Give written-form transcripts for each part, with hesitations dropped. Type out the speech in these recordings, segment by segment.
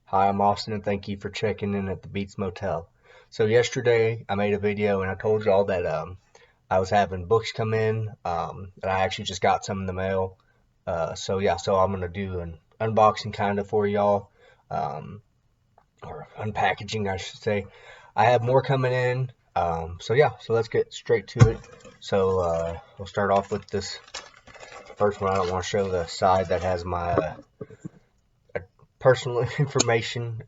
Hi, I'm Austin, and thank you for checking in at the Beats Motel. So yesterday I made a video and I told y'all that I was having books come in, and I actually just got some in the mail. So I'm gonna do an unboxing kind of for y'all, um, or unpackaging, I should say. I have more coming in. So let's get straight to it. We'll start off with this first one. I don't want to show the side that has my personal information.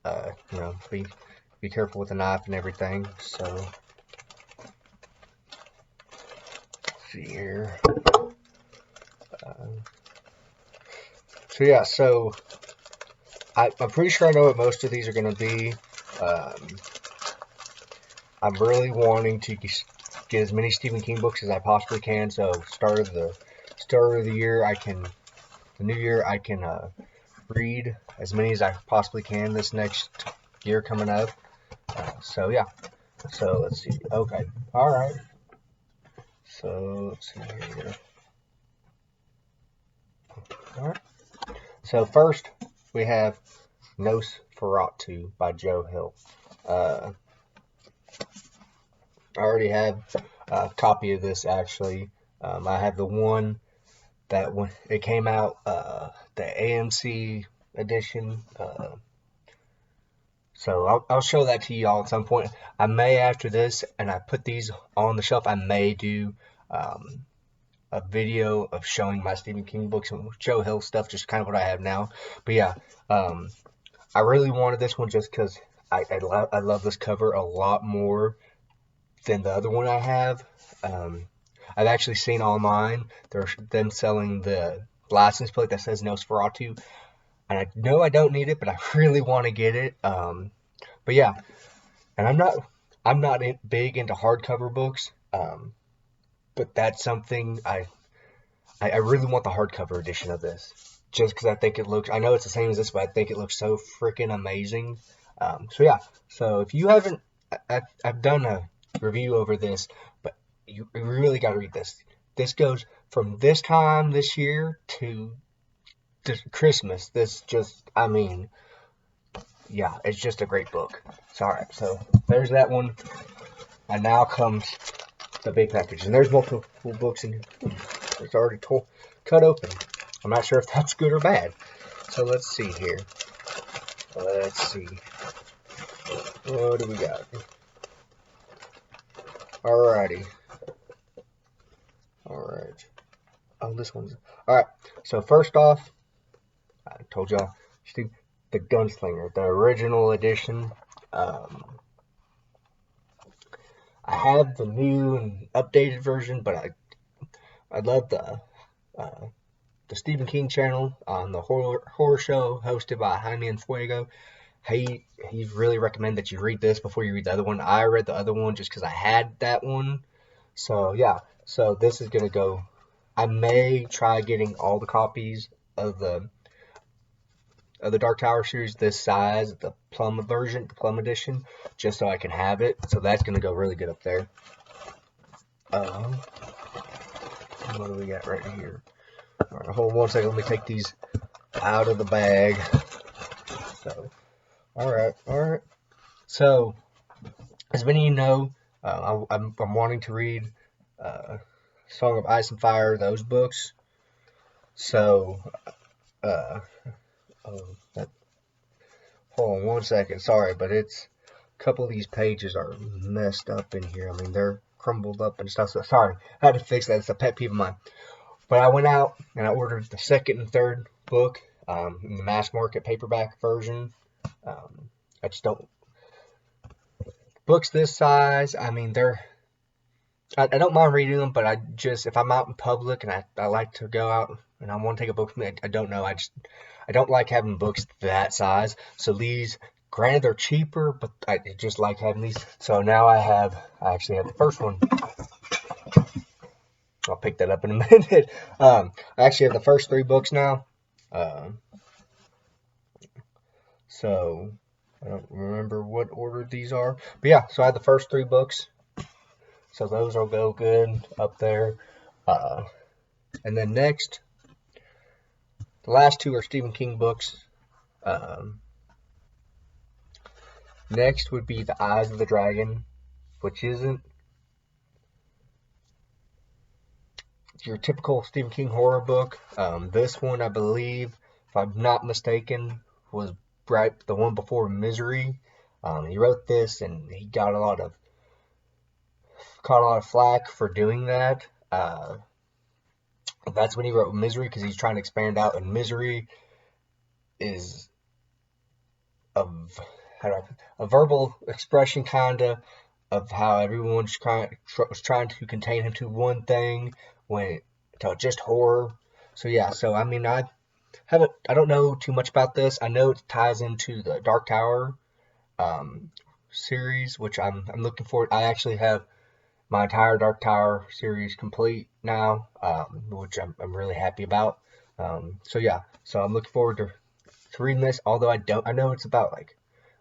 Be careful with a knife and everything. Let's see here. Uh, so I'm pretty sure I know what most of these are going to be. Um, I'm really wanting to get as many Stephen King books as I possibly can. So start of the year, the new year, I can read as many as I possibly can this next year coming up. So let's see. Okay, all right. So let's see here. All right. So first we have Nosferatu by Joe Hill. I already have a copy of this actually. I have the one that when it came out, the AMC edition. So I'll show that to y'all at some point. I may after this, and I put these on the shelf. I may do a video of showing my Stephen King books and Joe Hill stuff, just kind of what I have now. But yeah, I really wanted this one just because I love this cover a lot more than the other one I have. I've actually seen online them selling the license plate that says Nosferatu, and I know I don't need it, but I really want to get it. But yeah, and I'm not big into hardcover books, but that's something I really want the hardcover edition of this, just because I think it looks. I know it's the same as this, but I think it looks so freaking amazing. So if you haven't, I've done a review over this, but you really got to read this. This goes from this time this year to Christmas. Yeah, it's just a great book. So, all right, so there's that one, and now comes the big package, and there's multiple books in here. It's already cut open. I'm not sure if that's good or bad. So let's see here. Let's see. What do we got? Alrighty. Alright. Oh, this one's... Alright. So first off, I told y'all, the Gunslinger, the original edition. I have the new and updated version, but I love the Stephen King channel on the horror show hosted by Jaime and Fuego. He really recommend that you read this before you read the other one. I read the other one just because I had that one. So yeah, so this is gonna go. I may try getting all the copies of the Dark Tower series this size, the plum version, the plum edition, just so I can have it. So that's gonna go really good up there. What do we got right here? All right, hold on 1 second. Let me take these out of the bag. So, all right. So, as many of you know, I'm wanting to read Song of Ice and Fire, those books. So, hold on 1 second. Sorry, but a couple of these pages are messed up in here. I mean, they're crumbled up and stuff. So, sorry, I had to fix that. It's a pet peeve of mine. But I went out and I ordered the second and third book in the mass market paperback version. I just don't. Books this size, I mean, I don't mind reading them, but if I'm out in public and I like to go out and I want to take a book with me, I don't know. I don't like having books that size. So these, granted, they're cheaper, but I just like having these. So now I actually have the first one. I'll pick that up in a minute. I actually have the first three books now. So I don't remember what order these are. But yeah, so I have the first three books. So those will go good up there. And then next, the last two are Stephen King books. Next would be The Eyes of the Dragon, which isn't your typical Stephen King horror book. This one, I believe, if I'm not mistaken, was right the one before Misery. He wrote this, and he got caught a lot of flack for doing that. That's when he wrote Misery, because he's trying to expand out, and Misery is a verbal expression, kinda, of how everyone's was trying to contain him to one thing when to just horror. So yeah, so I mean, I don't know too much about this. I know it ties into the Dark Tower series, which I'm looking forward. I actually have my entire Dark Tower series complete now, which I'm really happy about. So yeah, so I'm looking forward to reading this. Although I know it's about like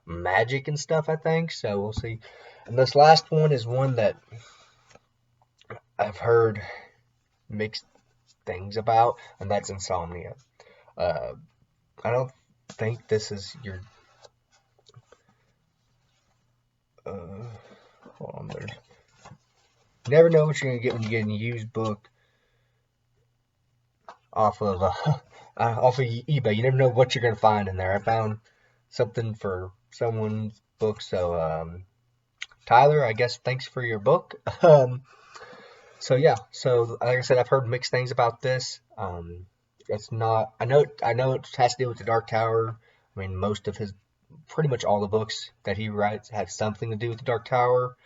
magic and stuff, I think. So we'll see. And this last one is one that I've heard mixed things about, and that's Insomnia. I don't think this is your. Hold on there. You never know what you're gonna get when you get a used book off of eBay. You never know what you're gonna find in there. I found something for someone's book, so Tyler, I guess thanks for your book. So yeah, so like I said, I've heard mixed things about this. It's not. I know it has to do with the Dark Tower. I mean, pretty much all the books that he writes have something to do with the Dark Tower.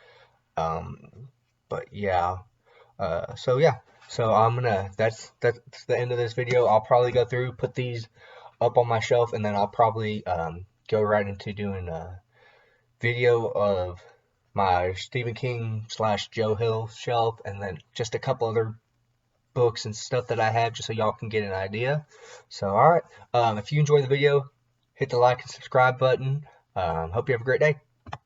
But yeah. So yeah. So that's the end of this video. I'll probably go through, put these up on my shelf, and then I'll probably go right into doing a video of my Stephen King / Joe Hill shelf, and then just a couple other books and stuff that I have, just so y'all can get an idea. So alright, if you enjoyed the video, hit the like and subscribe button. Hope you have a great day.